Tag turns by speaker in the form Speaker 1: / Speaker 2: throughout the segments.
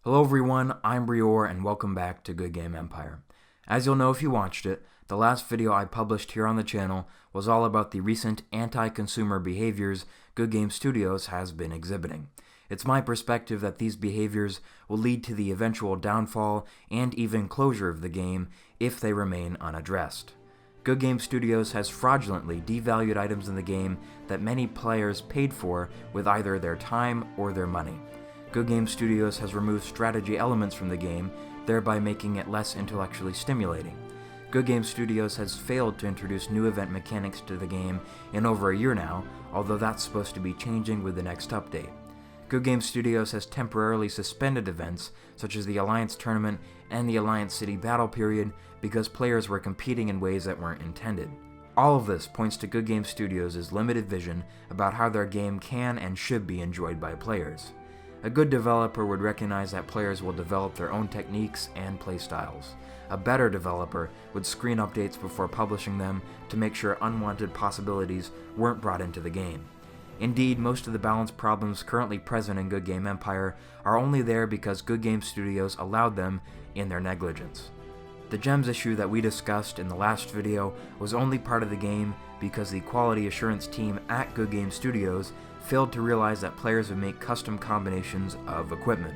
Speaker 1: Hello everyone, I'm Breor and welcome back to Goodgame Empire. As you'll know if you watched it, the last video I published here on the channel was all about the recent anti-consumer behaviors Goodgame Studios has been exhibiting. It's my perspective that these behaviors will lead to the eventual downfall and even closure of the game if they remain unaddressed. Goodgame Studios has fraudulently devalued items in the game that many players paid for with either their time or their money. Goodgame Studios has removed strategy elements from the game, thereby making it less intellectually stimulating. Goodgame Studios has failed to introduce new event mechanics to the game in over a year now, although that's supposed to be changing with the next update. Goodgame Studios has temporarily suspended events such as the Alliance Tournament and the Alliance City Battle Period because players were competing in ways that weren't intended. All of this points to Goodgame Studios' limited vision about how their game can and should be enjoyed by players. A good developer would recognize that players will develop their own techniques and playstyles. A better developer would screen updates before publishing them to make sure unwanted possibilities weren't brought into the game. Indeed, most of the balance problems currently present in Goodgame Empire are only there because Goodgame Studios allowed them in their negligence. The gems issue that we discussed in the last video was only part of the game because the quality assurance team at Goodgame Studios failed to realize that players would make custom combinations of equipment.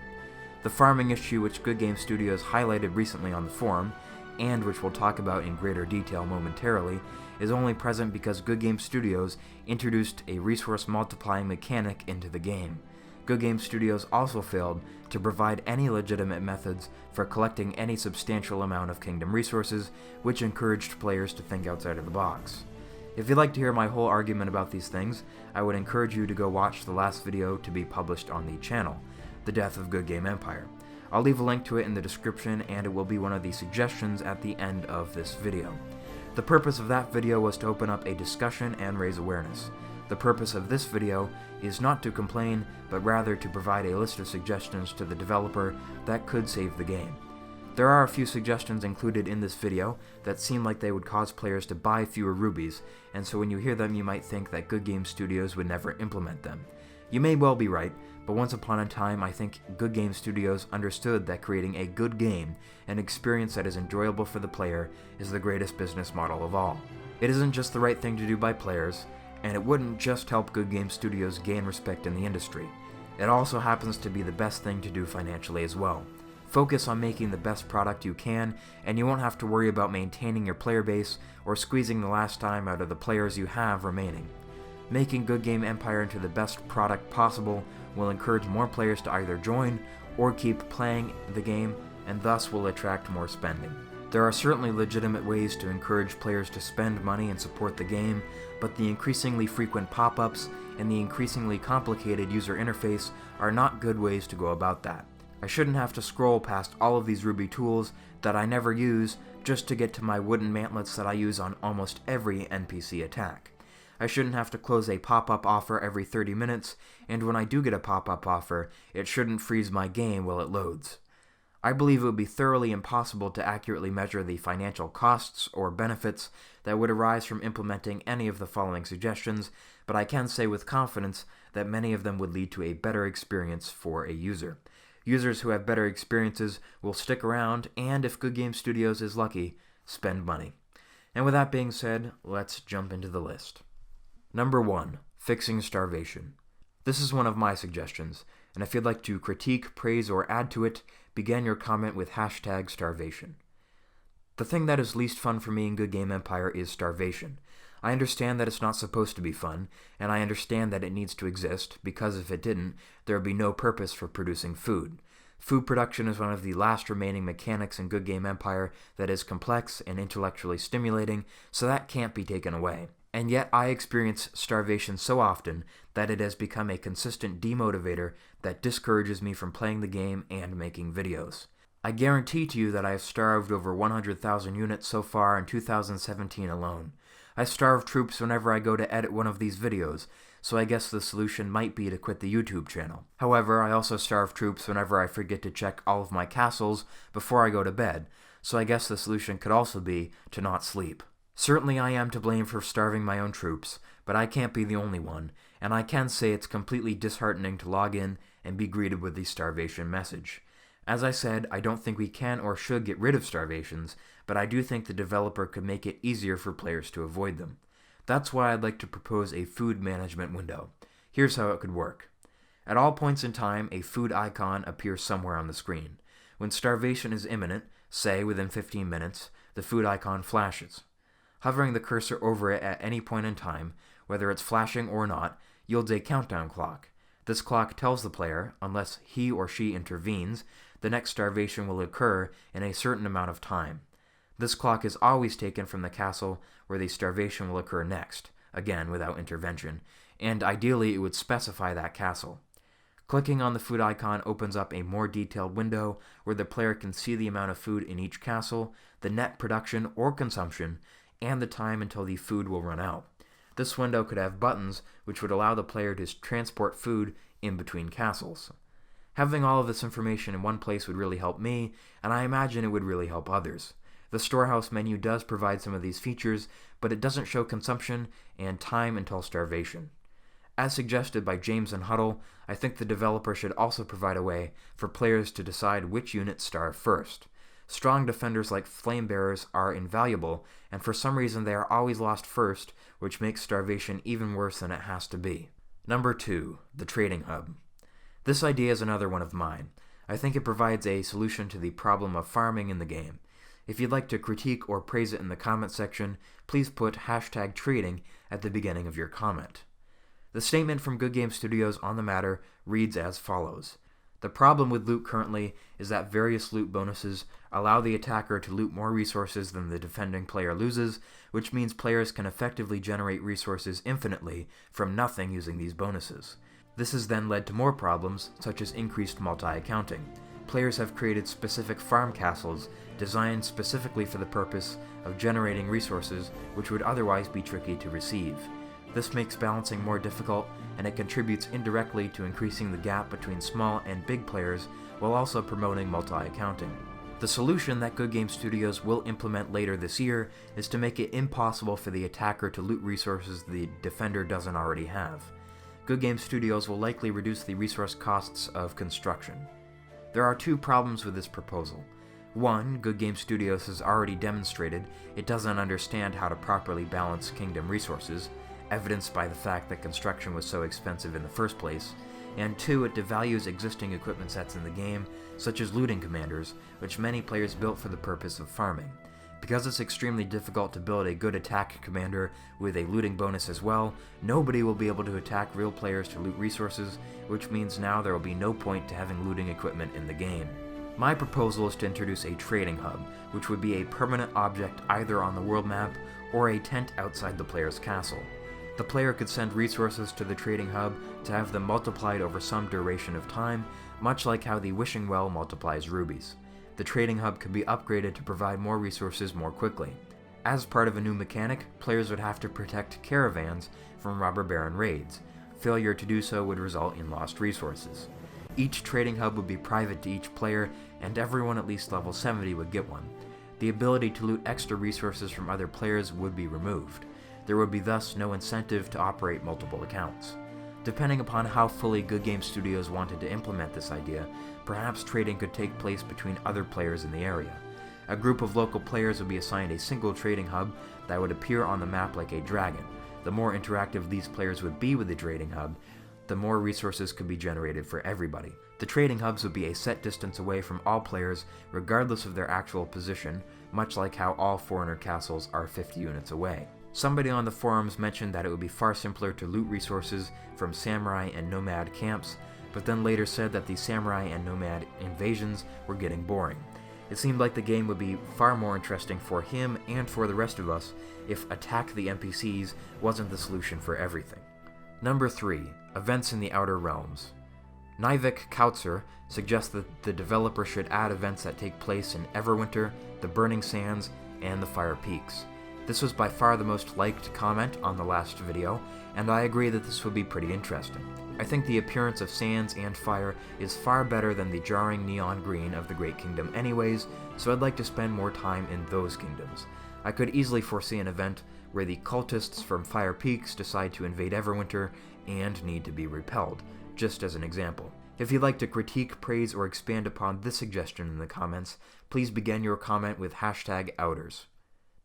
Speaker 1: The farming issue, which Goodgame Studios highlighted recently on the forum, and which we'll talk about in greater detail momentarily, is only present because Goodgame Studios introduced a resource multiplying mechanic into the game. Goodgame Studios also failed to provide any legitimate methods for collecting any substantial amount of kingdom resources, which encouraged players to think outside of the box. If you'd like to hear my whole argument about these things, I would encourage you to go watch the last video to be published on the channel, The Death of Goodgame Empire. I'll leave a link to it in the description, and it will be one of the suggestions at the end of this video. The purpose of that video was to open up a discussion and raise awareness. The purpose of this video is not to complain, but rather to provide a list of suggestions to the developer that could save the game. There are a few suggestions included in this video that seem like they would cause players to buy fewer rubies, and so when you hear them you might think that Goodgame Studios would never implement them. You may well be right, but once upon a time I think Goodgame Studios understood that creating a good game, an experience that is enjoyable for the player, is the greatest business model of all. It isn't just the right thing to do by players, and it wouldn't just help Goodgame Studios gain respect in the industry. It also happens to be the best thing to do financially as well. Focus on making the best product you can, and you won't have to worry about maintaining your player base or squeezing the last time out of the players you have remaining. Making Goodgame Empire into the best product possible will encourage more players to either join or keep playing the game, and thus will attract more spending. There are certainly legitimate ways to encourage players to spend money and support the game, but the increasingly frequent pop-ups and the increasingly complicated user interface are not good ways to go about that. I shouldn't have to scroll past all of these Ruby tools that I never use just to get to my wooden mantlets that I use on almost every NPC attack. I shouldn't have to close a pop-up offer every 30 minutes, and when I do get a pop-up offer, it shouldn't freeze my game while it loads. I believe it would be thoroughly impossible to accurately measure the financial costs or benefits that would arise from implementing any of the following suggestions, but I can say with confidence that many of them would lead to a better experience for a user. Users who have better experiences will stick around, and if Goodgame Studios is lucky, spend money. And with that being said, let's jump into the list. Number 1. Fixing starvation. This is one of my suggestions, and if you'd like to critique, praise, or add to it, begin your comment with #starvation. The thing that is least fun for me in Goodgame Empire is starvation. I understand that it's not supposed to be fun, and I understand that it needs to exist, because if it didn't, there would be no purpose for producing food. Food production is one of the last remaining mechanics in Goodgame Empire that is complex and intellectually stimulating, so that can't be taken away. And yet I experience starvation so often that it has become a consistent demotivator that discourages me from playing the game and making videos. I guarantee to you that I have starved over 100,000 units so far in 2017 alone. I starve troops whenever I go to edit one of these videos, so I guess the solution might be to quit the YouTube channel. However, I also starve troops whenever I forget to check all of my castles before I go to bed, so I guess the solution could also be to not sleep. Certainly I am to blame for starving my own troops, but I can't be the only one, and I can say it's completely disheartening to log in and be greeted with the starvation message. As I said, I don't think we can or should get rid of starvations, but I do think the developer could make it easier for players to avoid them. That's why I'd like to propose a food management window. Here's how it could work. At all points in time, a food icon appears somewhere on the screen. When starvation is imminent, say within 15 minutes, the food icon flashes. Hovering the cursor over it at any point in time, whether it's flashing or not, yields a countdown clock. This clock tells the player, unless he or she intervenes, the next starvation will occur in a certain amount of time. This clock is always taken from the castle where the starvation will occur next, again without intervention, and ideally it would specify that castle. Clicking on the food icon opens up a more detailed window where the player can see the amount of food in each castle, the net production or consumption, and the time until the food will run out. This window could have buttons which would allow the player to transport food in between castles. Having all of this information in one place would really help me, and I imagine it would really help others. The storehouse menu does provide some of these features, but it doesn't show consumption and time until starvation. As suggested by James and Huddle, I think the developer should also provide a way for players to decide which units starve first. Strong defenders like flame bearers are invaluable, and for some reason they are always lost first, which makes starvation even worse than it has to be. Number 2. The Trading Hub. This idea is another one of mine. I think it provides a solution to the problem of farming in the game. If you'd like to critique or praise it in the comment section, please put #trading at the beginning of your comment. The statement from Good Game Studios on the matter reads as follows. The problem with loot currently is that various loot bonuses allow the attacker to loot more resources than the defending player loses, which means players can effectively generate resources infinitely from nothing using these bonuses. This has then led to more problems, such as increased multi-accounting. Players have created specific farm castles designed specifically for the purpose of generating resources which would otherwise be tricky to receive. This makes balancing more difficult, and it contributes indirectly to increasing the gap between small and big players while also promoting multi-accounting. The solution that Good Game Studios will implement later this year is to make it impossible for the attacker to loot resources the defender doesn't already have. Good Game Studios will likely reduce the resource costs of construction. There are two problems with this proposal. One, Good Game Studios has already demonstrated it doesn't understand how to properly balance kingdom resources, evidenced by the fact that construction was so expensive in the first place, and two, it devalues existing equipment sets in the game, such as looting commanders, which many players built for the purpose of farming. Because it's extremely difficult to build a good attack commander with a looting bonus as well, nobody will be able to attack real players to loot resources, which means now there will be no point to having looting equipment in the game. My proposal is to introduce a trading hub, which would be a permanent object either on the world map or a tent outside the player's castle. The player could send resources to the trading hub to have them multiplied over some duration of time, much like how the wishing well multiplies rubies. The trading hub could be upgraded to provide more resources more quickly. As part of a new mechanic, players would have to protect caravans from robber baron raids. Failure to do so would result in lost resources. Each trading hub would be private to each player, and everyone at least level 70 would get one. The ability to loot extra resources from other players would be removed. There would be thus no incentive to operate multiple accounts. Depending upon how fully Good Game Studios wanted to implement this idea, perhaps trading could take place between other players in the area. A group of local players would be assigned a single trading hub that would appear on the map like a dragon. The more interactive these players would be with the trading hub, the more resources could be generated for everybody. The trading hubs would be a set distance away from all players, regardless of their actual position, much like how all foreigner castles are 50 units away. Somebody on the forums mentioned that it would be far simpler to loot resources from samurai and nomad camps, but then later said that the samurai and nomad invasions were getting boring. It seemed like the game would be far more interesting for him and for the rest of us if attack the NPCs wasn't the solution for everything. Number 3. Events in the Outer Realms. Nivek Kautzer suggests that the developer should add events that take place in Everwinter, the Burning Sands, and the Fire Peaks. This was by far the most liked comment on the last video, and I agree that this would be pretty interesting. I think the appearance of sands and fire is far better than the jarring neon green of the Great Kingdom anyways, so I'd like to spend more time in those kingdoms. I could easily foresee an event where the cultists from Fire Peaks decide to invade Everwinter and need to be repelled, just as an example. If you'd like to critique, praise, or expand upon this suggestion in the comments, please begin your comment with #outers.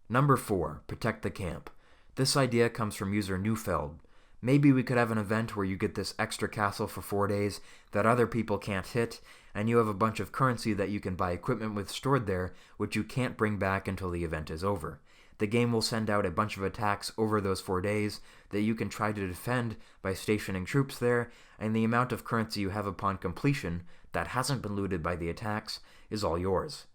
Speaker 1: Number 4. Protect the camp. This idea comes from user Neufeld. Maybe we could have an event where you get this extra castle for 4 days that other people can't hit, and you have a bunch of currency that you can buy equipment with stored there, which you can't bring back until the event is over. The game will send out a bunch of attacks over those 4 days that you can try to defend by stationing troops there, and the amount of currency you have upon completion that hasn't been looted by the attacks is all yours.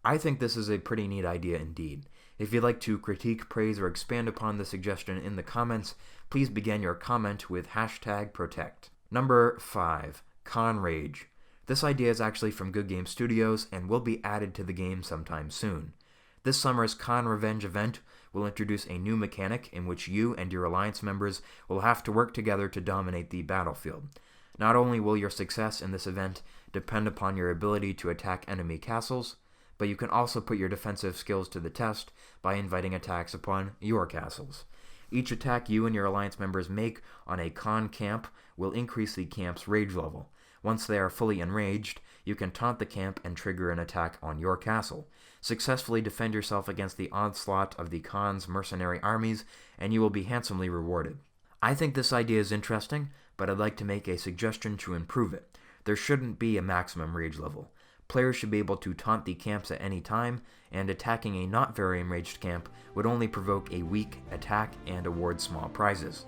Speaker 1: I think this is a pretty neat idea indeed. If you'd like to critique, praise, or expand upon the suggestion in the comments, please begin your comment with #protect. Number 5. Con Rage. This idea is actually from Goodgame Studios and will be added to the game sometime soon. This summer's Con Revenge event will introduce a new mechanic in which you and your alliance members will have to work together to dominate the battlefield. Not only will your success in this event depend upon your ability to attack enemy castles, but you can also put your defensive skills to the test by inviting attacks upon your castles. Each attack you and your alliance members make on a con camp will increase the camp's rage level. Once they are fully enraged, you can taunt the camp and trigger an attack on your castle. Successfully defend yourself against the onslaught of the Khan's mercenary armies, and you will be handsomely rewarded. I think this idea is interesting, but I'd like to make a suggestion to improve it. There shouldn't be a maximum rage level. Players should be able to taunt the camps at any time, and attacking a not very enraged camp would only provoke a weak attack and award small prizes.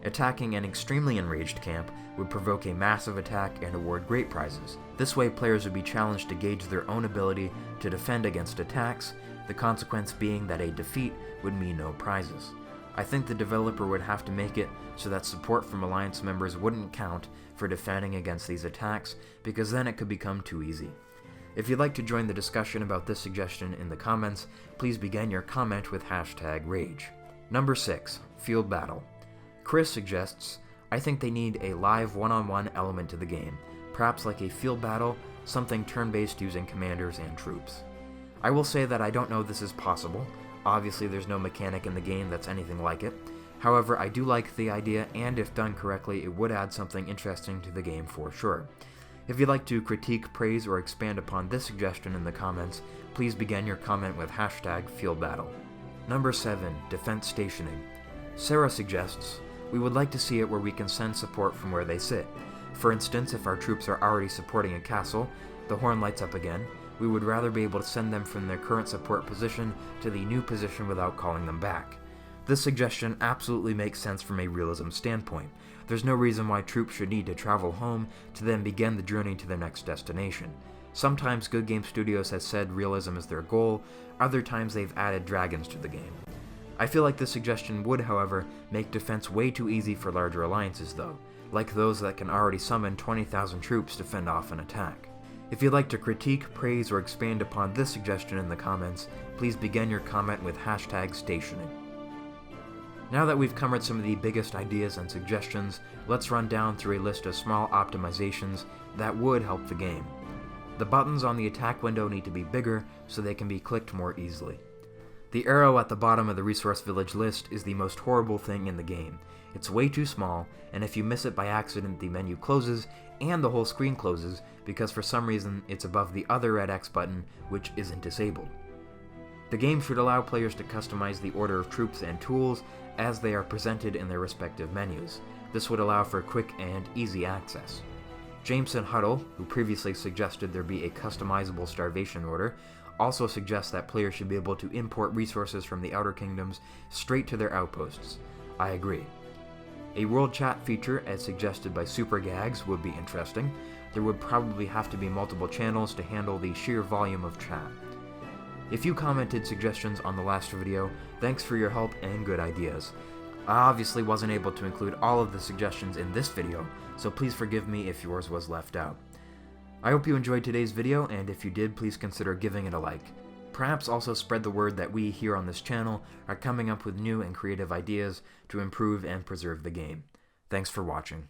Speaker 1: Attacking an extremely enraged camp would provoke a massive attack and award great prizes. This way players would be challenged to gauge their own ability to defend against attacks, the consequence being that a defeat would mean no prizes. I think the developer would have to make it so that support from alliance members wouldn't count for defending against these attacks, because then it could become too easy. If you'd like to join the discussion about this suggestion in the comments, please begin your comment with #rage. Number 6. Field Battle. Chris suggests, I think they need a live one-on-one element to the game, perhaps like a field battle, something turn-based using commanders and troops. I will say that I don't know this is possible. Obviously there's no mechanic in the game that's anything like it. However, I do like the idea, and if done correctly, it would add something interesting to the game for sure. If you'd like to critique, praise, or expand upon this suggestion in the comments, please begin your comment with #fieldbattle. Number 7. Defense Stationing. Sarah suggests, we would like to see it where we can send support from where they sit. For instance, if our troops are already supporting a castle, the horn lights up again, we would rather be able to send them from their current support position to the new position without calling them back. This suggestion absolutely makes sense from a realism standpoint. There's no reason why troops should need to travel home to then begin the journey to their next destination. Sometimes Goodgame Studios has said realism is their goal, other times they've added dragons to the game. I feel like this suggestion would, however, make defense way too easy for larger alliances though, like those that can already summon 20,000 troops to fend off an attack. If you'd like to critique, praise, or expand upon this suggestion in the comments, please begin your comment with #stationing. Now that we've covered some of the biggest ideas and suggestions, let's run down through a list of small optimizations that would help the game. The buttons on the attack window need to be bigger so they can be clicked more easily. The arrow at the bottom of the resource village list is the most horrible thing in the game. It's way too small, and if you miss it by accident, the menu closes and the whole screen closes because for some reason it's above the other red X button, which isn't disabled. The game should allow players to customize the order of troops and tools as they are presented in their respective menus. This would allow for quick and easy access. Jameson Huddle, who previously suggested there be a customizable starvation order, also suggests that players should be able to import resources from the Outer Kingdoms straight to their outposts. I agree. A world chat feature, as suggested by Super Gags, would be interesting. There would probably have to be multiple channels to handle the sheer volume of chat. If you commented suggestions on the last video, thanks for your help and good ideas. I obviously wasn't able to include all of the suggestions in this video, so please forgive me if yours was left out. I hope you enjoyed today's video, and if you did, please consider giving it a like. Perhaps also spread the word that we here on this channel are coming up with new and creative ideas to improve and preserve the game. Thanks for watching.